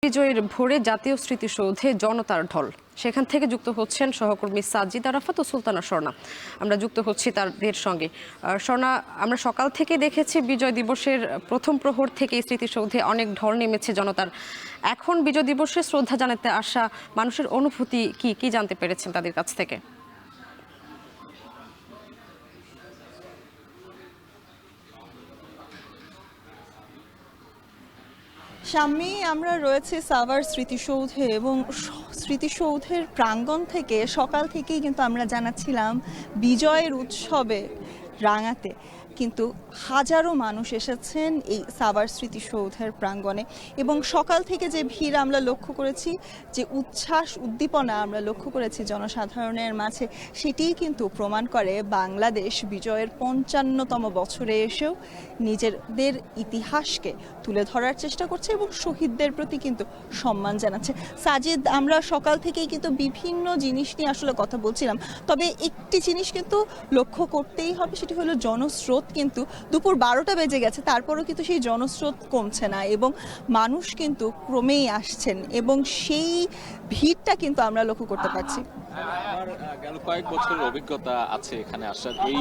বিজয়ের ভোরে জাতীয় স্মৃতিসৌধে জনতার ঢল। সেখান থেকে যুক্ত হচ্ছেন সহকর্মী সাজিদ আরাফাত ও সুলতানা স্বর্ণা। আমরা যুক্ত হচ্ছি তাদের সঙ্গে। স্বর্ণা, আমরা সকাল থেকে দেখেছি বিজয় দিবসের প্রথম প্রহর থেকে স্মৃতিসৌধে অনেক ঢল নেমেছে জনতার। এখন বিজয় দিবসে শ্রদ্ধা জানাতে আসা মানুষের অনুভূতি কি জানতে পেরেছেন তাদের কাছ থেকে? সামনেই আমরা রয়েছে সাভার স্মৃতিসৌধে এবং স্মৃতিসৌধের প্রাঙ্গণ থেকে সকাল থেকেই কিন্তু আমরা জানাচ্ছিলাম বিজয়ের উৎসবে রাঙাতে কিন্তু হাজারো মানুষ এসেছেন এই সাভার স্মৃতিসৌধের প্রাঙ্গণে এবং সকাল থেকে যে ভিড় আমরা লক্ষ্য করেছি, যে উচ্ছ্বাস উদ্দীপনা আমরা লক্ষ্য করেছি জনসাধারণের মাঝে, সেটিই কিন্তু প্রমাণ করে বাংলাদেশ বিজয়ের ৫৫তম বছরে এসেও নিজেদের ইতিহাসকে তুলে ধরার চেষ্টা করছে এবং শহীদদের প্রতি কিন্তু সম্মান জানাচ্ছে। সাজিদ, আমরা সকাল থেকেই কিন্তু বিভিন্ন জিনিস নিয়ে আসলে কথা বলছিলাম, তবে একটি জিনিস কিন্তু লক্ষ্য করতেই হবে, সেটি হলো জনস্রোত। কিন্তু দুপুর ১২টা বেজে গেছে, তারপরও কিন্তু সেই জনস্রোত কমছে না এবং মানুষ কিন্তু ক্রমেই আসছেন এবং সেই ভিড়টা কিন্তু আমরা লক্ষ্য করতে পারছি। আমার গেল কয়েক বছরের অভিজ্ঞতা আছে এখানে আসার। এই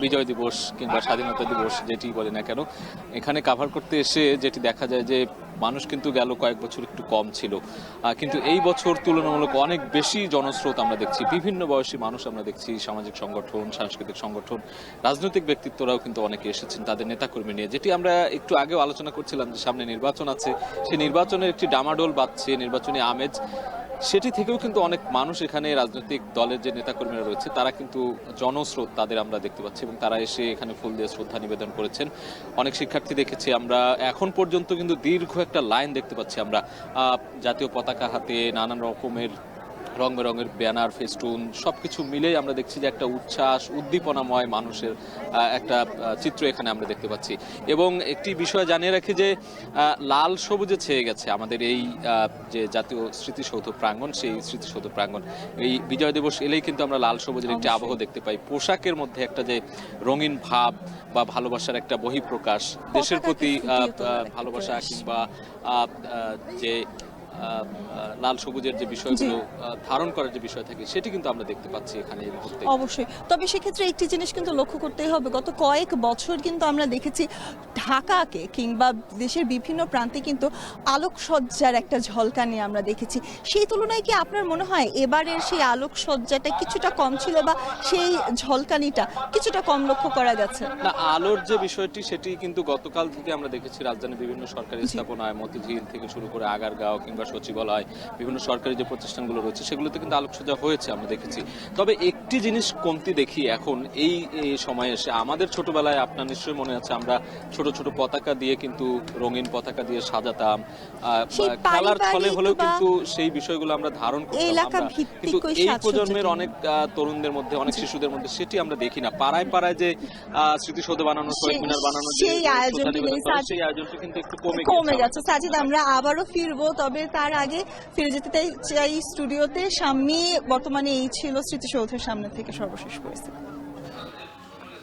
বিজয় দিবস কিংবা স্বাধীনতা দিবস যেটি বলি না কেন, এখানে কাভার করতে এসে যেটি দেখা যায় যে মানুষ কিন্তু গেল কয়েক বছর একটু কম ছিল, কিন্তু এই বছর তুলনামূলক অনেক বেশি জনস্রোত আমরা দেখছি। বিভিন্ন বয়সী মানুষ আমরা দেখছি, সামাজিক সংগঠন, সাংস্কৃতিক সংগঠন, রাজনৈতিক ব্যক্তিত্বরাও কিন্তু অনেকে এসেছেন তাদের নেতাকর্মী নিয়ে। যেটি আমরা একটু আগেও আলোচনা করছিলাম যে সামনে নির্বাচন আছে, সেই নির্বাচনের একটি ডামাডোল বাজছে, নির্বাচনী আমেজ, সেটি থেকেও কিন্তু অনেক মানুষ এখানে রাজনৈতিক দলের যে নেতাকর্মীরা রয়েছে তারা কিন্তু জনস্রোত তাদের আমরা দেখতে পাচ্ছি এবং তারা এসে এখানে ফুল দিয়ে শ্রদ্ধা নিবেদন করেছেন। অনেক শিক্ষার্থী দেখেছি আমরা, এখন পর্যন্ত কিন্তু দীর্ঘ একটা লাইন দেখতে পাচ্ছি আমরা, জাতীয় পতাকা হাতে, নানান রকমের রং বেরঙের ব্যানার, ফেস্টুন, সবকিছু মিলেই আমরা দেখছি যে একটা উচ্ছ্বাস উদ্দীপনাময় মানুষের একটা চিত্র এখানে আমরা দেখতে পাচ্ছি। এবং একটি বিষয় জানিয়ে রাখি যে লাল সবুজে ছেয়ে গেছে আমাদের এই যে জাতীয় স্মৃতিসৌধ প্রাঙ্গণ, সেই স্মৃতিসৌধ প্রাঙ্গণ। এই বিজয় দিবস এলেই কিন্তু আমরা লাল সবুজের একটি আবহ দেখতে পাই। পোশাকের মধ্যে একটা যে রঙিন ভাব বা ভালোবাসার একটা বহিঃপ্রকাশ, দেশের প্রতি ভালোবাসা কিংবা যে লাল সবুজের যে বিষয়গুলো ধারণ করার যে বিষয় থাকে, সেটি কিন্তু আমরা দেখতে পাচ্ছি এখানে এই মুহূর্তে। অবশ্যই, তবে সেক্ষেত্রে একটি জিনিস কিন্তু লক্ষ্য করতেই হবে, গত কয়েক বছর কিন্তু আমরা দেখেছি ঢাকাকে কিংবা দেশের বিভিন্ন প্রান্তে কিন্তু আলোকসজ্জার একটা ঝলকানি আমরা দেখেছি। সেই তুলনায় কি আপনার মনে হয় এবারের সেই আলোকসজ্জাটা কিছুটা কম ছিল বা সেই ঝলকানিটা কিছুটা কম লক্ষ্য করা গেছে? না, আলোর যে বিষয়টি সেটি কিন্তু গতকাল থেকে আমরা দেখেছি রাজধানীর বিভিন্ন সরকারি স্থাপনায়, মতিঝিল থেকে শুরু করে আগারগাঁও কিংবা সচিবালয়, বিভিন্ন সরকারি যে প্রতিষ্ঠানগুলো রয়েছে সেগুলোতে কিন্তু আলোকসজ্জা হয়েছে আমরা দেখেছি। তবে একটি জিনিস কমতি দেখি এখন এই সময়ে এসে, আমাদের ছোটবেলায় আপনার নিশ্চয়ই মনে আছে, আমরা ছোট ছোট পতাকা দিয়ে কিন্তু রঙিন পতাকা দিয়ে সাজাতাম, খেলার ছলে হলেও কিন্তু সেই বিষয়গুলো আমরা ধারণ করতাম। কিন্তু এই প্রজন্মের অনেক তরুণদের মধ্যে, অনেক শিশুদের মধ্যে সেটি আমরা দেখি না। পাড়ায় পাড়ায় যে স্মৃতিসৌধ বানানো, শহীদ মিনার বানানো, সেই আয়োজনটি কিন্তু একটু কমে গেছে। সাজিদ, আমরা আবারও ফিরবো, তবে তার আগে ফিরে যেতে চাই স্টুডিওতে। সামনে বর্তমানে এই ছিল স্মৃতিসৌধের সামনে থেকে সর্বশেষ পরিস্থিতি।